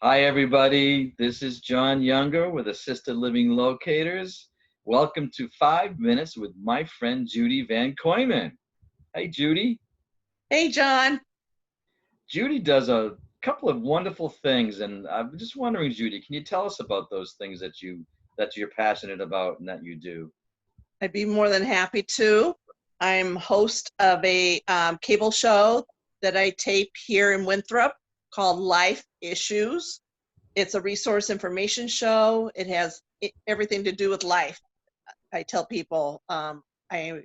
Hi, everybody. This is John Younger with Assisted Living Locators. Welcome to 5 Minutes with my friend Judie Vankooiman. Hey, Judie. Hey, John. Judie does a couple of wonderful things, and I'm just wondering, Judie, can you tell us about those things that you're passionate about and that you do? I'd be more than happy to. I'm host of a cable show that I tape here in Winthrop called Life Issues. It's a resource information show. It has everything to do with life. I tell people I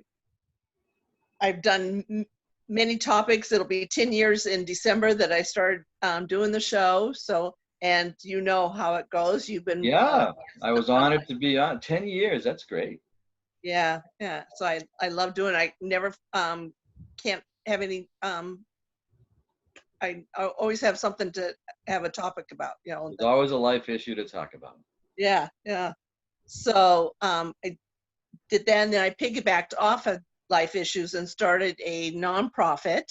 I've done many topics. It'll be 10 years in December that I started doing the show. So, and you know how it goes. You've been Yeah, I was honored to be on 10 years. That's great. yeah. So I love doing it. I never can't have any I always have something to have a topic about, There's always a life issue to talk about. yeah. So I did that, and then I piggybacked off of Life Issues and started a nonprofit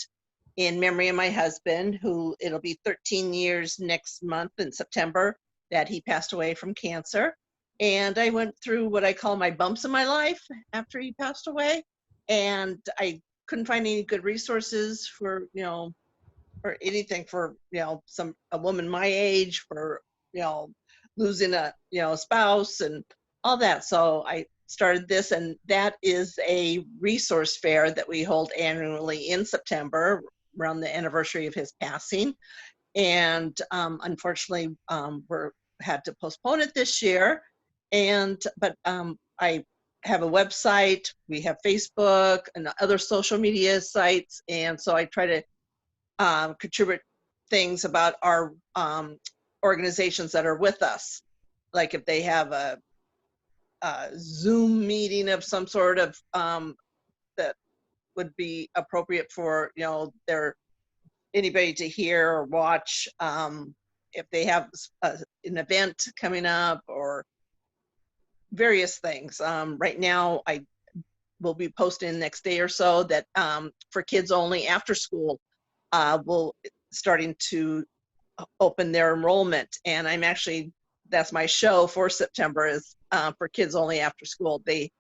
in memory of my husband, who it'll be 13 years next month in September that he passed away from cancer. And I went through what I call my bumps in my life after he passed away. And I couldn't find any good resources for, or anything for, a woman my age, for, losing a, spouse and all that. So I started this, and that is a resource fair that we hold annually in September around the anniversary of his passing. And unfortunately, we're had to postpone it this year. But I have a website, we have Facebook and other social media sites, and so I try to contribute things about our organizations that are with us. Like if they have a Zoom meeting of some sort of that would be appropriate for their anybody to hear or watch. If they have an event coming up or various things. Right now, I will be posting the next day or so that for kids only after school will starting to open their enrollment, and I'm actually that's my show for September is for kids only after school. They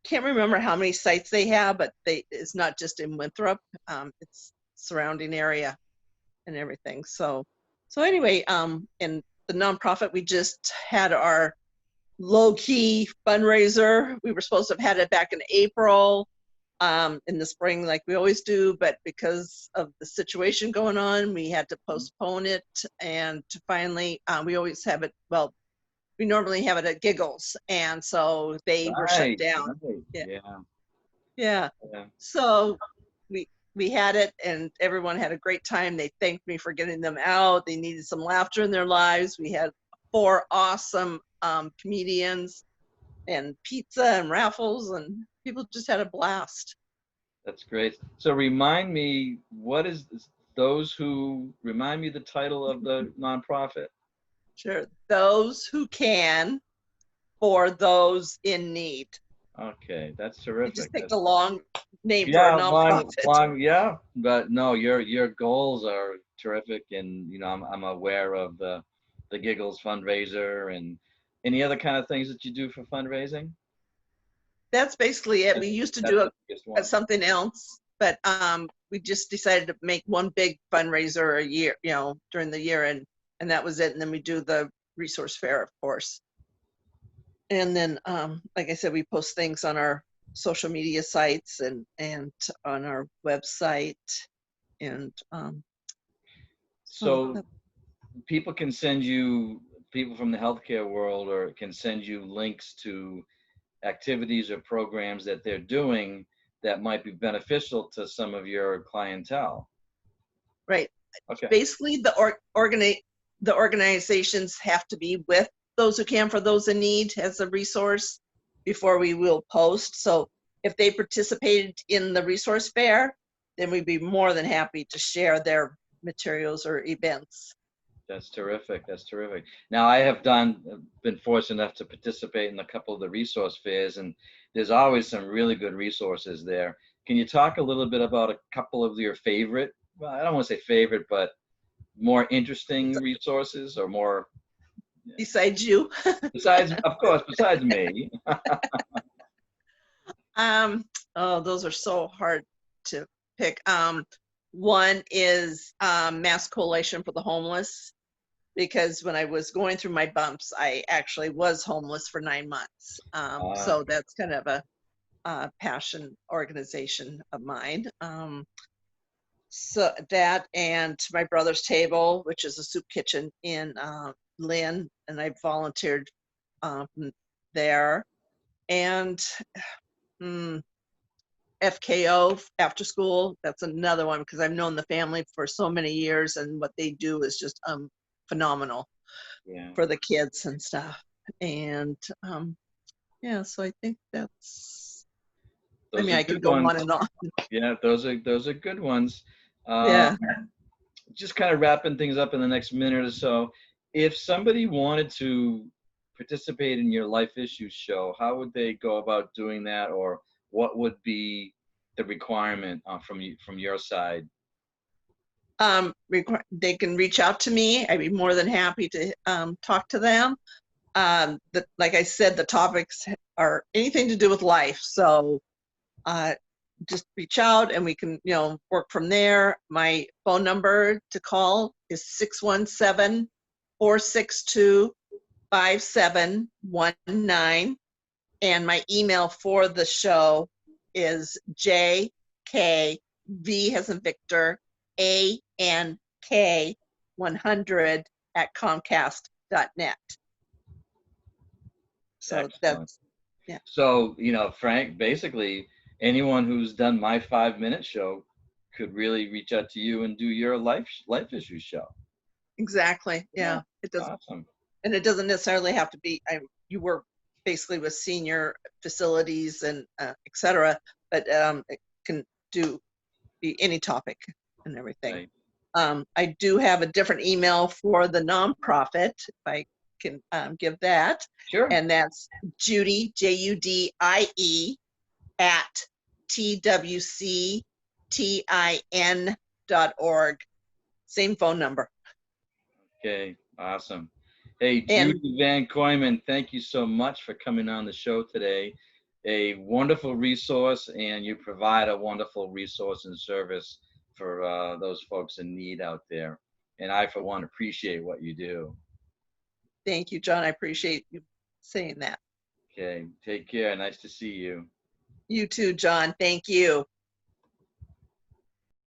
can't remember how many sites they have, but it's not just in Winthrop. It's surrounding area and everything. So anyway, in the nonprofit, we just had our low-key fundraiser. We were supposed to have had it back in April, in the spring like we always do, but because of the situation going on, we had to postpone it. And to finally, we always have it, well, we normally have it at Giggles, and so they were shut Right, down. right. Yeah, Yeah, yeah. yeah. So we had it, and everyone had a great time. They thanked me for getting them out. They needed some laughter in their lives. We had 4 awesome comedians and pizza and raffles, and people just had a blast. That's great. So remind me, what is those who remind me the title of the nonprofit? Sure. Those who can for those in need. Okay, that's I just terrific. picked a long name for a Yeah, nonprofit. yeah. But no, your goals are terrific, and I'm aware of the Giggles fundraiser and any other kind of things that you do for fundraising. That's basically it. That's, We used to that's do the biggest one. something else, but we just decided to make one big fundraiser a year, during the year, and that was it. And then we do the resource fair, of course. And then, like I said, we post things on our social media sites and on our website, and so So people can send you people from the healthcare world, or can send you links to activities or programs that they're doing that might be beneficial to some of your clientele. right. Okay, Basically, the organizations have to be with those who can for those in need as a resource before we will post. So if they participated in the resource fair, then we'd be more than happy to share their materials or events. that's terrific. That's terrific. Now, I have been fortunate enough to participate in a couple of the resource fairs, and there's always some really good resources there. Can you talk a little bit about a couple of your favorite? Well, I don't want to say favorite, but more interesting resources or more, Besides you. besides, of course, besides me? Um, oh, those are so hard to pick. One is Mass Coalition for the Homeless, because when I was going through my bumps, I actually was homeless for 9 months. Uh, So that's kind of a passion organization of mine. So that, and My Brother's Table, which is a soup kitchen in Lynn, and I volunteered there. And FKO, After School, that's another one, because I've known the family for so many years, and what they do is just phenomenal yeah. for the kids and stuff. And yeah, so I think that's, I Those mean, are I could good go ones. on and on. Yeah, those are good ones. Yeah. Just kind of wrapping things up in the next minute or so. If somebody wanted to participate in your life issues show, how would they go about doing that, or what would be the requirement from you, from your side? They can reach out to me. I'd be more than happy to talk to them. Like I said, the topics are anything to do with life. So just reach out and we can, work from there. My phone number to call is 617-462-5719. And my email for the show is jkv as in Victor, ANK100 at comcast.net. So Excellent. that's, yeah, So, Frank, basically anyone who's done my 5 minute show could really reach out to you and do your life issues show. exactly. Yeah, Yeah, it does. awesome. And it doesn't necessarily have to be, you work basically with senior facilities and et cetera, but it can be any topic and everything. Right. I do have a different email for the nonprofit, if I can give that. Sure. And that's Judie, Judie, at twctin.org. Same phone number. Okay, awesome. Hey, And Judy Vankooiman, thank you so much for coming on the show today. A wonderful resource, and you provide a wonderful resource and service for those folks in need out there. And I, for one, appreciate what you do. thank you, John. I appreciate you saying that. Okay, take care. Nice to see you. You too, John. Thank you.